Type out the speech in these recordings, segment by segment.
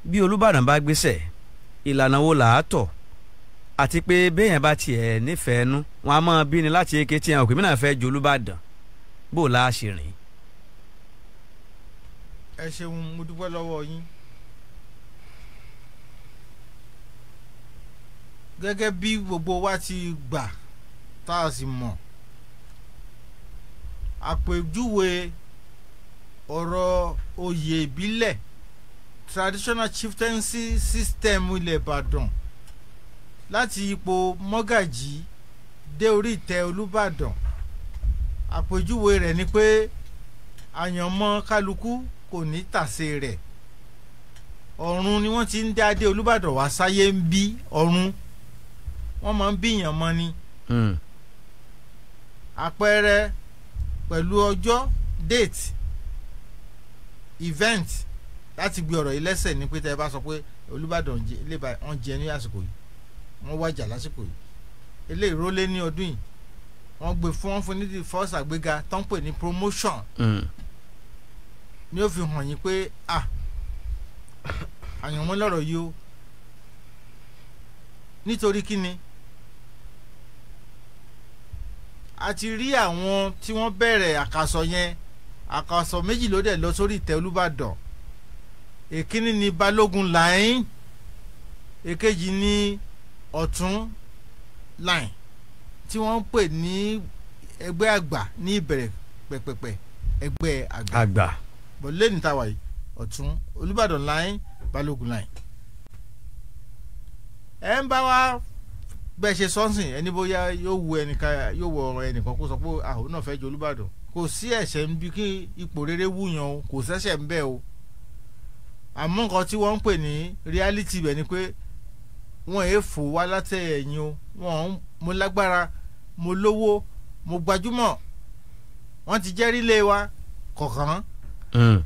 bí Olúbàdàn bá gbéṣẹ̀ ìlànà wo là á tọ̀ àti pé béèyàn bá tiẹ̀ nífẹ̀ẹ́ nú wọn a máa bí ni láti eke tí òkè mìíràn fẹ́ jọ Olúbàdàn bó la ṣe rìn. ẹ ṣeun mo dúpẹ́ lọ́wọ́ yín. gẹ́gẹ́ bí gbogbo wa ti gbà tá a sì mọ̀ àpèjúwe ọ̀rọ̀ oyè ìbílẹ̀ traditional chieftaincy system ilẹ̀ Ìbàdàn láti ipò mọ́gàjí dé orí ìtẹ́ Olúbàdàn àpèjúwe rẹ̀ ni pé àyànmọ́ kálukú kò ní tàsé rẹ̀ ọ̀run ni wọ́n ti ń dá dé Olúbàdàn wá sáyé ń bí ọ̀run wọ́n máa ń bíyàn mọ́ ni. àpẹẹrẹ pẹ̀lú ọjọ́ date event láti gbé ọ̀rọ̀ yìí lẹ́sẹ̀ ní pé tẹ́ ẹ bá sọ pé Olúbàdàn wọ́n jẹ ní àsìkò yìí wọ́n wájà lásìkò yìí eléyìí rólé ní ọdún yìí wọ́n gbé wọn fún ní the first àgbéga tó ń pè ní promotion ni ó fi hàn yín pé àyànmọ́ lọ́rọ̀ yìí o nítorí kíni a ti rí àwọn tí wọ́n bẹ̀rẹ̀ àkàsọ̀ yẹn àkàsọ̀ méjì ló dẹ̀ lọ sórí ìtẹ́ Olúbàdàn èkíní ni Balógun line èkejì ni Ọ̀tún line tí wọ́n ń pè ní ẹgbẹ́ àgbà ní ìbẹ̀rẹ̀ pẹ̀pẹ̀pẹ̀ ẹgbẹ́ àgbà bọ̀ lẹ́nu táwa yìí Ọ̀tún Olúbàdàn line Balógun line ẹ ń bá wa bẹ́ẹ̀ ṣe sọ́nsìn ẹni bóyá yóò wọ ẹnìkan kó sọ pé àwọn náà fẹ́ jẹ Olúbàdàn kò sí ẹ̀ṣẹ̀ ń bí kí ipò rere wúyan o kò sẹ́ṣẹ̀ ń bẹ o àmọ́ nǹkan tí wọ́n ń pè ní reality bẹ̀ ni pé wọ́n èé fò wá látẹ̀yìn o wọ́n mo lágbára mo lówó mo gbajúmọ̀ wọ́n ti jẹ́rí lé wa kọ̀ọ̀kan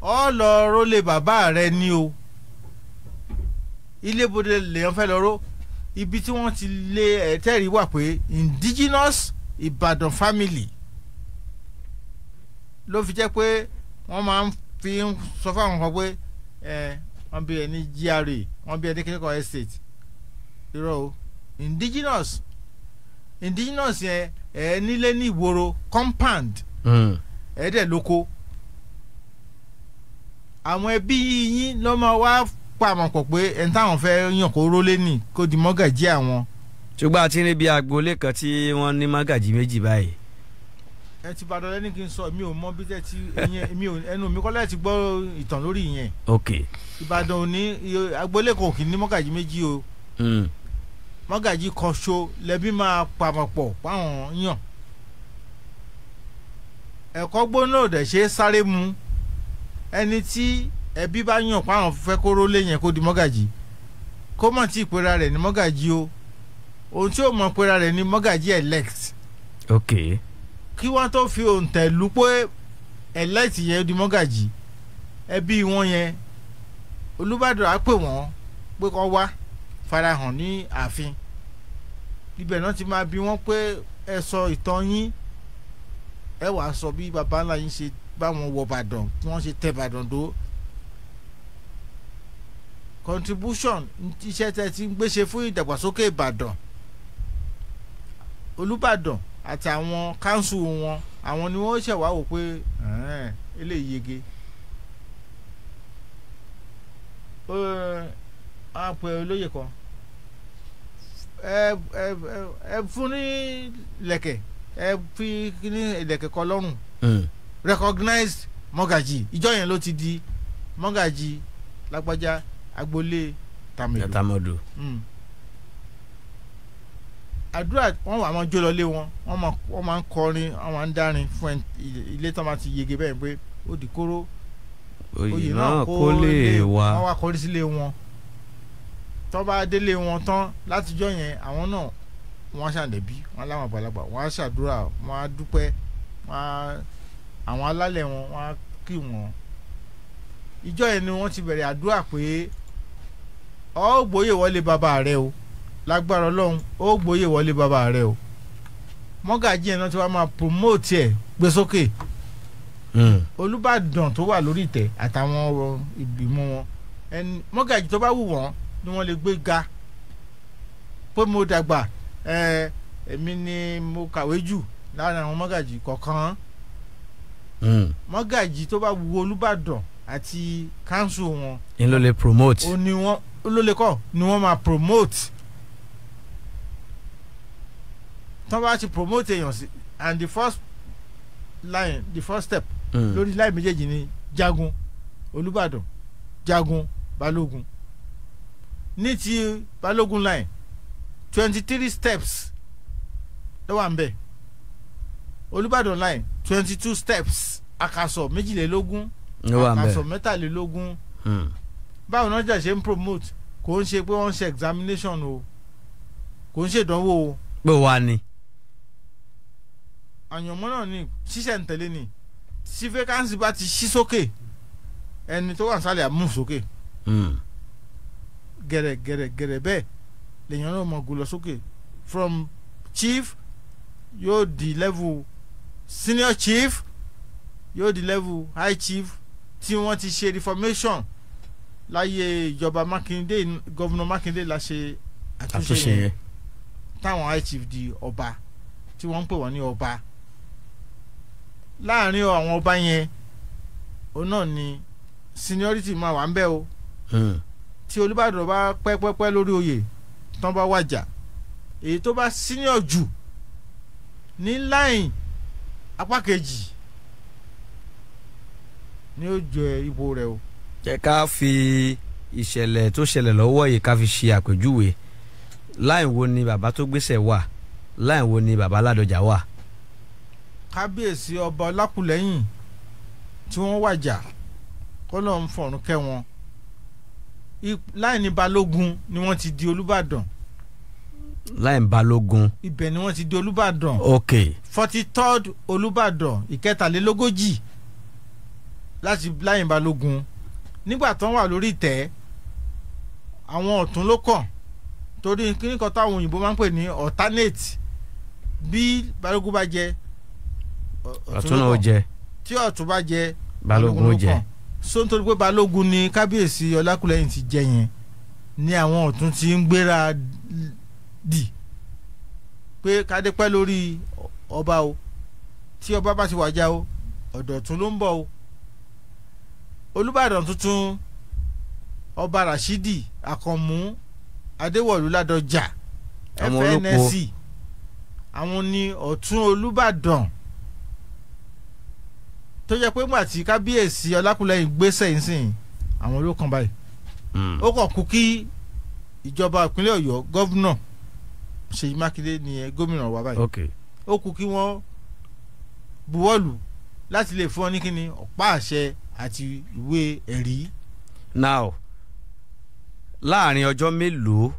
ọ lọ rólé bàbá rẹ ní o ilé bodè lèèyàn fẹ́ lọ ró ibi tí wọ́n ti lé ẹ̀tẹ́rì wà pé indigenous Ìbàdàn family ló fi jẹ́ pé wọ́n máa ń fi sọ fáwọn kan pé wọ́n bí ẹni GRA wọ́n bí ẹni kíníkan estate irọ́ o indigenous yẹn nílé ní ìwòrò compound dẹ̀ lóko àwọn ẹbí yín ló máa wá pàmò pọ̀ pé ẹni táwọn fẹ́ yàn kó rólé nì kó di mọ́gàjí àwọn. ṣùgbọ́n àti níbi agboolé kan tí wọ́n ní mọ́gàjí méjì báyìí. ẹ ti Ìbàdàn lẹ́ni kí n sọ mi ò mọ bí tẹ́ ti ẹnu mi kọ́lẹ́ ti gbọ́ ìtàn lórí ìyẹn. ok Ìbàdàn ò ní agboolé kan ò kì í ní mọ́gàjí méjì o mọ́gàjí kan ṣo lẹ́bí máa pàmò pọ̀ páwọn yàn. ẹ̀kọ́ gbóná ò dẹ̀ ṣe é sáré mu ẹni tí ẹbí bá yàn páwọn fẹ́ kó rólé yẹn kó di mọ́gàjí kó mọ̀ tí ìpera rẹ̀ ní mọ́gàjí o ohun tí ó mọ̀ ìpera rẹ̀ ní mọ́gàjí elect. ok kí wọ́n tó fi òǹtẹ̀ lù pé elect yẹn di mọ́gàjí ẹbí wọn yẹn Olúbàdàn á pè wọ́n pé kó wá farahàn ní ààfin ibẹ̀ náà ti máa bi wọ́n pé ẹ sọ ìtàn yín ẹ wàá sọ bí baba ńlá yín ṣe báwọn wọ Ìbàdàn tí wọ́n ṣe tẹ Ìbàdàn dó contribution iṣẹ́ tẹ́ ti ń gbéṣe fún ìdàgbàsókè Ìbàdàn Olúbàdàn àti àwọn kánsù wọn àwọn ni wọ́n ṣẹ̀wá wò pé eléyìí yege a pè olóyè kan ẹ fún ní lẹ̀kẹ̀ ẹ fi ní lẹ̀kẹ̀ kan lọ́rùn recognized mọ́gàjì ìjọ yẹn ló ti di mọ́gàjì lágbájá agboolé tàmẹ̀dò. àdúrà wọn wà máa jó lọlé wọn máa ń kọrin wọn máa ń dárin fún ilé tó máa ti yege bẹ́ẹ̀ pé ó di kóró oyè náà kó lè wá wọn wá kọrí sílé wọn tó bá délé wọn tán látijọ́ yẹn àwọn náà wọ́n ṣàǹdẹ̀bí wọn láwọn àgbàlagbà wọ́n á ṣàdúrà wọ́n á dúpẹ́ àwọn alálẹ̀ wọn wọ́n á kí wọn ìjọ yẹn ni wọ́n ti bẹ̀rẹ̀ àdúrà pé ó gbóyè wọlé bàbá rẹ o lágbára Ọlọ́run ó gbóyè wọlé bàbá rẹ o mọ́gàjí yẹn náà ti wá máa promote ẹ̀ gbé sókè Olúbàdàn tó wà lórí ìtẹ́ àtàwọn ìgbìmọ̀ wọn ẹni mọ́gàjì tó bá wù wọ́n ni wọ́n lè gbé ga pé mo dàgbà èmi ni mo kàwé jù láàrin àwọn mọ́gàjì kọ̀ọ̀kan mọ́gàjì tó bá wù Olúbàdàn àti council wọn ń ló lè promote ó ní wọ́n ló lè kọ́ ni wọ́n máa promote tó bá ti promote èèyàn sí and the first step lórí line méjèèjì ni jagun Olúbàdàn jagun Balógun ní ti Balógun line 23 steps ló wà ń bẹ̀ Olúbàdàn line 22 steps àkàsọ̀ 22 àkàsọ̀ 23 báwo náà jà ṣe ń promote kò ń ṣe pé wọ́n ń ṣe examination o kò ń ṣe ìdánwò o. pé wà ní. àyànmọ́ náà ni ṣíṣẹ̀ ń tẹ̀lé ni tí vacancy bá ti ṣí sókè ẹni tó wà nísàlẹ̀ àmú sókè gẹ̀rẹ̀ bẹ́ẹ̀ lèèyàn náà mọ̀ gùn lọ sókè from chief yóò di level senior chief yóò di level high chief tí wọ́n ti ṣe reformation láyé ìjọba Mákindé gọ́vùnà Mákindé la ṣe àtúnṣe yẹn táwọn high chief di ọba tí wọ́n ń pè wọ́n ní ọba láàrin àwọn ọba yẹn òun náà ni seniority máa wà ń bẹ̀ o tí Olúbàdàn bá pẹ́pẹ́pẹ́ lórí oyè tán bá wàjà èyí tó bá senior jù ní line apá kejì ni ó jẹ ipò rẹ̀ o. jẹ́ ká fi ìṣẹ̀lẹ̀ tó ṣẹlẹ̀ lọ́wọ́ yìí ká fi ṣe àpèjúwe line wo ni bàbá tó gbéṣẹ̀ wà line wo ni bàbá Ládọjà wà. kábíyèsí ọba Ọlákùlẹ́yìn tí wọ́n wàjà kọ́lọ́ ń fọ̀run kẹ́ wọn line Balógun ni wọ́n ti di Olúbàdàn. line Balógun. ibẹ̀ ni wọ́n ti di Olúbàdàn. ok 43rd Olúbàdàn ìkẹtàlélógójì láti line Balógun nígbà tán wà lórí ìtẹ́ àwọn ọ̀tún ló kàn torí kíní kan táwọn òyìnbó máa ń pè ní alternate bí Balógun bá jẹ ọ̀tún náà ó jẹ tí ọ̀tún bá jẹ Balógun ó jẹ so nítorí pé Balógun ni kábíyèsí Ọlákùlẹ́yìn ti jẹ yẹn ni àwọn ọ̀tún ti ń gbéra dì pé kádé pẹ́ lórí ọba o tí ọba bá ti wàjà o ọ̀dọ̀ ọ̀tún ló ń bọ̀ o. Olúbàdàn tuntun ọba Rashidi Àkànmú Adéwọ̀lú Ládọjà FNSC àwọn ni ọ̀tún Olúbàdàn tó jẹ́ pé ńgbà tí kábíyèsí Ọlákùlẹ́yìn gbéṣẹ́ yìí sìn àwọn ló kàn báyìí ó kàn kú kí ìjọba ìpínlẹ̀ Ọ̀yọ́ gọ́vnọ̀ Ṣèyí Mákindé ni gómìnà wa báyìí ó kú kí wọ́n buwọ́lù láti lè fún ọ ní kíni ọ̀pá àṣẹ àti ìwé ẹ̀rí. now láàrin ọjọ́ mélòó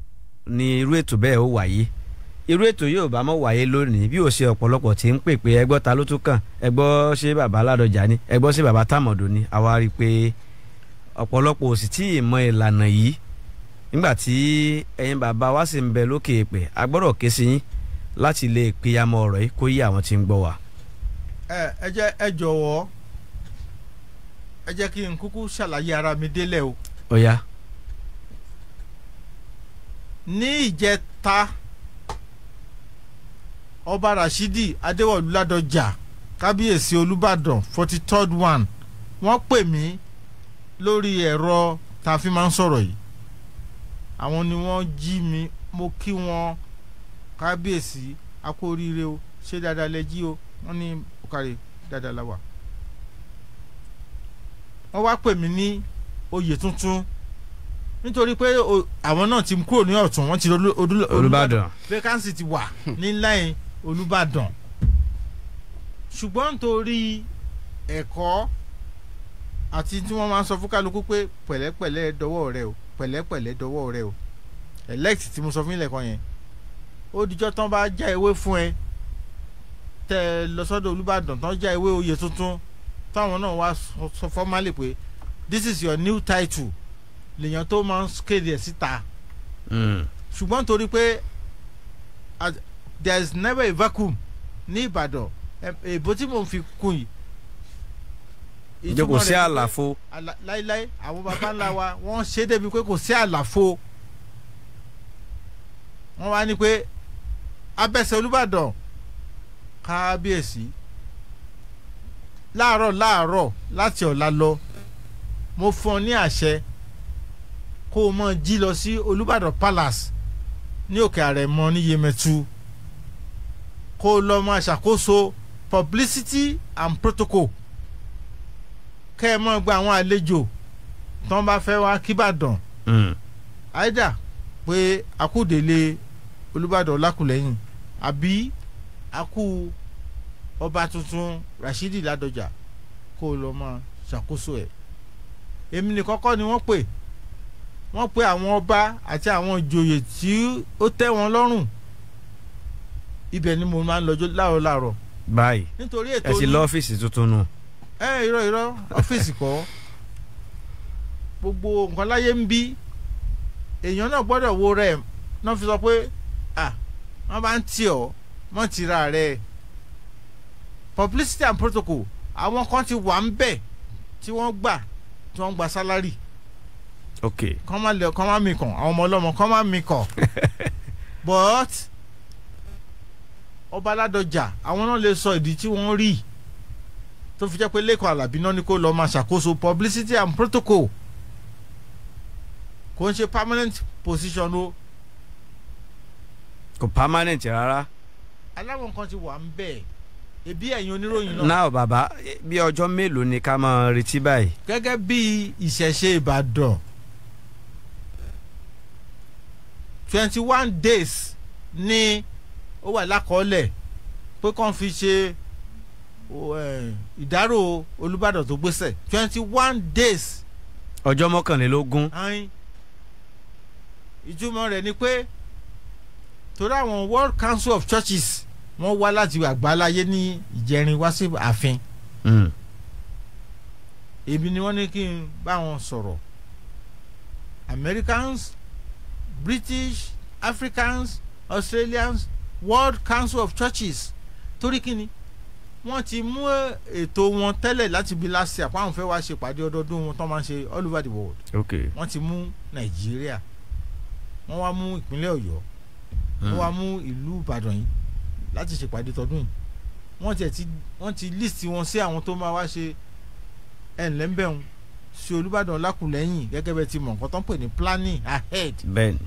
ni irú ètò bẹ́ẹ̀ ó wáyé irú ètò yóò bá mọ́ wáyé lónìí bí ó ṣe ọ̀pọ̀lọpọ̀ tí ń pè pé ẹgbọ́ ta ló tún kàn ẹgbọ́ ṣé bàbá Ládọjà ni ẹgbọ́ ṣé bàbá Tàmọ̀dò ni àwa rí i pé ọ̀pọ̀lọpọ̀ ò sì tí ì mọ ìlànà yìí nígbà tí ẹ̀yin bàbá wa sì ń bẹ lókè èpè a gbọ́dọ̀ ké sí yín láti lè pèyàmọ́ ọ̀rọ̀ yìí kó yí àwọn tí ń gbọ́ wa. ẹ jọ̀wọ́ ẹ jẹ́ kí n kúkú ṣàlàyé ara mi délẹ̀ o. ó yá. ní ìjẹta ọba Rashidi Adéwọ̀lú Ládọjà kábíyèsí Olúbàdàn 43rd one wọ́n pè mí lórí ẹ̀rọ tá a fi máa ń sọ̀rọ̀ yìí àwọn ni wọ́n jí mi mo kí wọn kábíyèsí a kú oríire o ṣé dáadáa lẹ jí o wọ́n ní òkàrè dáadáa la wà. wọ́n wá pè mí ní oyè tuntun nítorí pé àwọn náà ti kúrò ní ọ̀tún wọ́n ti Olúbàdàn vacancy ti wà ní line Olúbàdàn ṣùgbọ́n nítorí ẹ̀kọ́ àti tí wọ́n máa ń sọ fún kálukú pé pẹ̀lẹ́pẹ̀lẹ́ dọwọ́ rẹ o pẹ̀lẹ́pẹ̀lẹ́ dọwọ́ rẹ o elect tí mo sọ fún ilẹ̀ kan yẹn ó dijọ́ tán bá já ewé fún ẹ tẹ lọ sọ́dọ̀ Olúbàdàn tán já ewé oyè tuntun táwọn náà wá sọ formally pé this is your new title lèèyàn tó máa ń kéde ẹ̀ síta ṣùgbọ́n torí pé there is never a vacuum ní Ìbàdàn èbó tí mo fi kún yìí ìjọ kò sí àlàfo. láíláí àwọn baba ńlá wa wọ́n ṣe débi pé kò sí àlàfo. wọ́n wá ní pé abẹ́sẹ̀ Olúbàdàn kábíyèsí láàárọ̀ láti ọ̀la lọ mo fún ọ ní àṣẹ kó o mọ jí lọ sí Olúbàdàn Palace ní Òkè Àrẹ̀mọ ní Yemẹtu kó o lọ máa ṣàkóso publicity and protocol kẹ́ ẹ mọ́ gba àwọn àlejò tí wọ́n bá fẹ́ wá kíbàdàn àìdá pé akúdélé Olúbàdàn Ọlákùlẹ́yìn àbí akú ọba tuntun Rashidi Ládọjà kó o lọ máa ṣàkóso ẹ̀. èmi ní kọ́kọ́ ni wọ́n pè àwọn ọba àti àwọn ìjòyè tí ó tẹ́ wọn lọ́rùn ibẹ̀ ni mo máa ń lọ́jọ́ láàárọ̀. báyìí nítorí ètò ẹ ti lọ ọ́fíìsì tuntun nù. irọ́ ọ́fíìsì kọ́ gbogbo nǹkan láyé ń bí èèyàn náà gbọ́dọ̀ wo rẹ̀ náà fi sọ pé wọ́n bá ń tì ọ́ mọ́ ti ra rẹ̀. publicity and protocol àwọn kan ti wà ń bẹ̀ tí wọ́n gba sálárì. ok kọ́ má mi kàn àwọn ọmọ ọlọ́mọ kọ́ má mi kàn but ọba Ládọjà àwọn náà lè sọ ìdí tí wọ́n rí tó fi jẹ́ pé Lẹ́kan Àlàbí náà ni kó lọ́ọ́ máa ṣàkóso publicity and protocol kò ń ṣe permanent position o. kò permanent rárá. aláwọn kan ti wà ń bẹ̀ ebi ẹ̀yin oníròyìn náà. náà bàbá bí ọjọ́ mélòó ni ká máa retí báyìí. gẹ́gẹ́ bí ìṣẹ̀ṣe Ìbàdàn 21 days ni ó wà lákọọ́lẹ̀ pé kàn fi ṣe ìdárò Olúbàdàn tó gbéṣẹ̀ 21 days. ọjọ́ mọ́kànlélógún. ìtumọ̀ rẹ̀ ni pé torí àwọn World Council of Churches wọ́n wá láti àgbáláyé ní ìjẹrin wá sí ààfin. èmi ni wọ́n ní kí n bá wọn sọ̀rọ̀ Americans, British, Africans, Australians, World Council of Churches torí kíni wọ́n ti mú ètò wọn tẹ́lẹ̀ láti bí last year pàwọn fẹ́ wá ṣe pàdé ọdọọdún wọn tó máa ń ṣe all over the world. okay. wọ́n ti mú Nàìjíríà wọ́n wá mú ìpínlẹ̀ Ọ̀yọ́ wọ́n wá mú ìlú Ìbàdàn yìí láti ṣèpàdé tọdún yìí wọ́n ti list wọn sí àwọn tó máa wá ṣe ẹ̀ńlẹ́ńbẹ̀hún sí Olúbàdàn Ọlákùlẹ́yìn gẹ́gẹ́ bẹ́ẹ̀ ti mọ̀ nǹkan tó ń pè ní planning ahead. bẹ́ẹ̀ni.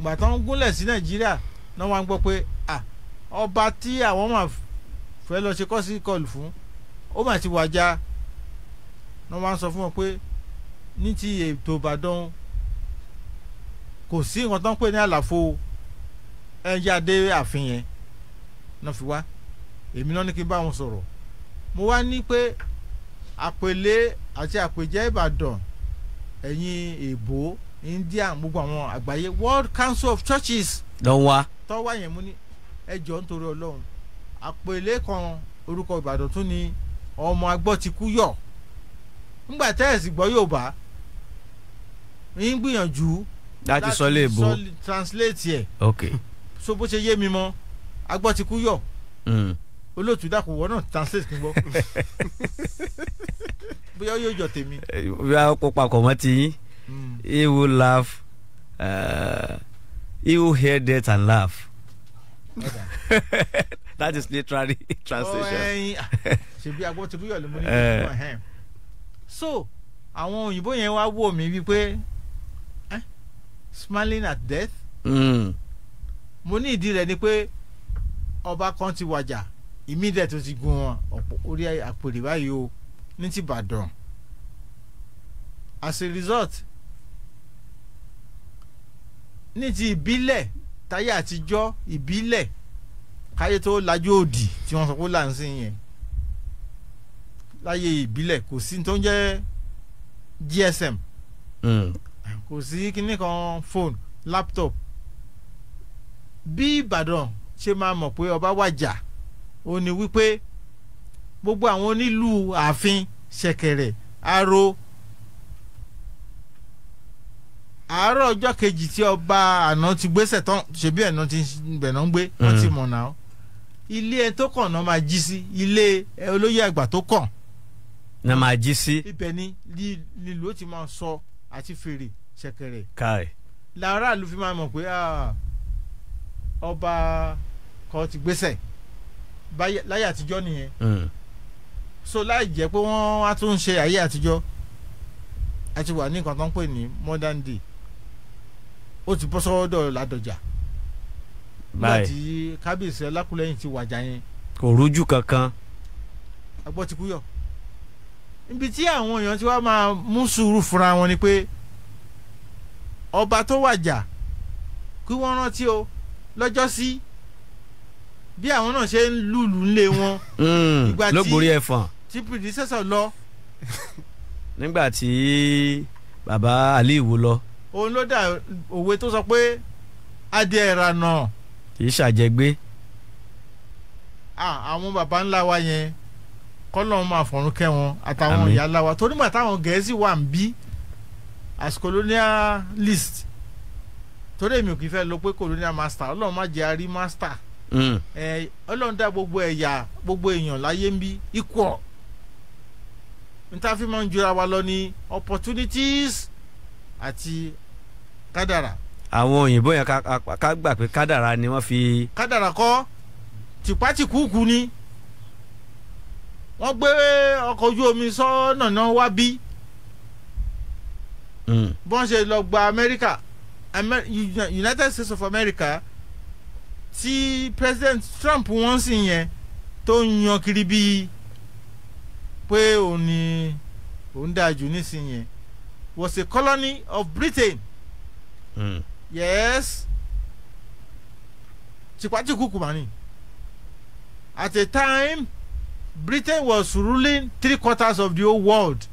ìgbà tó ń gúnlẹ̀ sí Nàìjíríà náà wọ́n á gbọ́ pé ọba tí àwọn máa fẹ́ lọ ṣe kọ́sí kọlù fún ó mà ti wàjà náà wọ́n á sọ fún wọn pé ní ti ètò Ìbàdàn kò sí nǹkan tó ń pè ní àlàfo ẹ̀yà dé ààfin yẹn náà fi wá èmi náà ní kí n bá wọn sọ̀rọ̀ mo wá ní pé àpèlé àti àpèjẹ Ìbàdàn ẹ̀yin èbó India gbogbo àwọn àgbáyé World Council of Churches lọ́wọ́ tọ́wọ́ yẹn mú ní ẹjọ́ nítorí Ọlọ́run àpèlé kan orúkọ Ìbàdàn tún ni ọmọ agbọ́ ti kú yọ̀ ńgbà tẹ́ẹ̀sì gbọ́ Yorùbá ń gbìyànjú láti sọ léèbó translate ẹ̀. ok so bó ṣe yé mi mọ́ agbọ́ ti kú yọ̀ olóòtú dàkú wọ́n náà translate kí n gbọ́ bóyá yóò jọ tèmi. bí a kó papọ̀ mọ́ ti yín he will laugh he will hear death and laugh that is literally translation. ṣebí agbọ́ ti kú yọ̀ lè mú ní ìlú so àwọn òyìnbó yẹn wá wò mí wípé smiling at death. mo ní ìdí rẹ̀ ni pé ọba kan ti wàjà immediate tó ti gun ọ̀pọ̀ orí àpèrè báyìí o ní ti Ìbàdàn as a result ní ti ìbílẹ̀ táyé àtijọ́ ìbílẹ̀ káyé tó lajú òdì tí wọ́n sọ pé láǹsí yẹn láyé ìbílẹ̀ kò sí tó ń jẹ́ GSM kò sí kíní kan phone laptop bí Ìbàdàn ṣe máa mọ̀ pé ọba wàjà ó ní wípé gbogbo àwọn onílù ààfin ṣẹ̀kẹ̀rẹ̀ aró àárọ̀ ọjọ́ kejì tí ọba àná ti gbéṣẹ̀ tán ṣebí ẹ̀nà ti bẹ̀nà ń gbé wọ́n ti mọ̀ náà ilé ẹ tó kàn náà máa jí sí ilé olóyè àgbà tó kàn na máa jí sí. ibẹ̀ ni lílo ti máa sọ àti fèrè ṣẹ̀kẹ̀rẹ̀. káì. làárá ló fi máa mọ̀ pé ọba kan ti gbéṣẹ̀ láyé àtijọ́ nìyẹn. so láì jẹ́ pé wọ́n wá tún ń ṣe ayé àtijọ́ a ti wà ní nǹkan tó ń pè ní modern day ó ti bọ́ sọ́dọ̀ Ládọjà nígbà tí kábíyèsí Ọlákúlẹ́yìn ti wàjà yẹn kò rújú kankan. agbọ́ ti kú yọ níbi tí àwọn èèyàn ti wá máa mú sùúrù fúnra wọn ni pé ọba tó wàjà kí wọ́n rántí o lọ́jọ́ sí bí àwọn náà ṣe ń lùlù ńlé wọn. ìgbà tí lóborí ẹ̀fọ̀n. tí predecessor lọ. nígbà tí bàbá Aliyu lọ. òun ló dá òwe tó sọ pé adìẹ ìrànà. kì í ṣàjẹgbé. àwọn baba ńlá wa yẹn kọ́lọ́run máa fọ̀run kẹ́ wọn àtàwọn ìyá ńlá wa torí mà táwọn Gẹ̀ẹ́sì wà ń bí as colonialist torí èmi ò kì í fẹ́ lọ pé colonial master Ọlọ́run má jẹ́ àrí master. Ọlọ́run dá gbogbo ẹ̀yà gbogbo èèyàn láyé ń bí equal níta fi máa ń jura wa lọ ní opportunities àti kádàrà. àwọn òyìnbó yẹn ká gbà pé kádàrà ni wọ́n fi. kádàrà kọ́ tìpátìkúùkù ni wọ́n gbé ọkọ̀ ojú omi sọ́nà náà wá bí bọ́n ṣe lọ gba Amẹ́ríkà United States of America tí President Trump wọ́n sì yẹn tó ń yan kiri bíi pé òun dáa jù nísìnyẹn was a colony of Britain. Yes tipátìkúùkù mani at a time Britain was ruling 3/4 of the whole world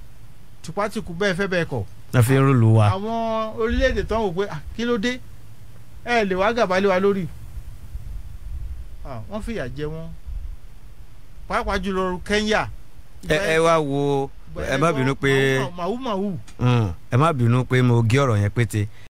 tipátìkú bẹ́ẹ̀ fẹ́ bẹ́ẹ̀ kọ́. na fi ń rúlu wa. àwọn orílẹ̀-èdè tó ń wò pé kí ló dé ẹ lè wá gàba lé wa lórí wọ́n fìyà jẹ wọ́n pàápàá jùlọ Kenya. ẹ wá wo ẹ má bínú pé màwú. ẹ má bínú pé mo gé ọ̀rọ̀ yẹn pété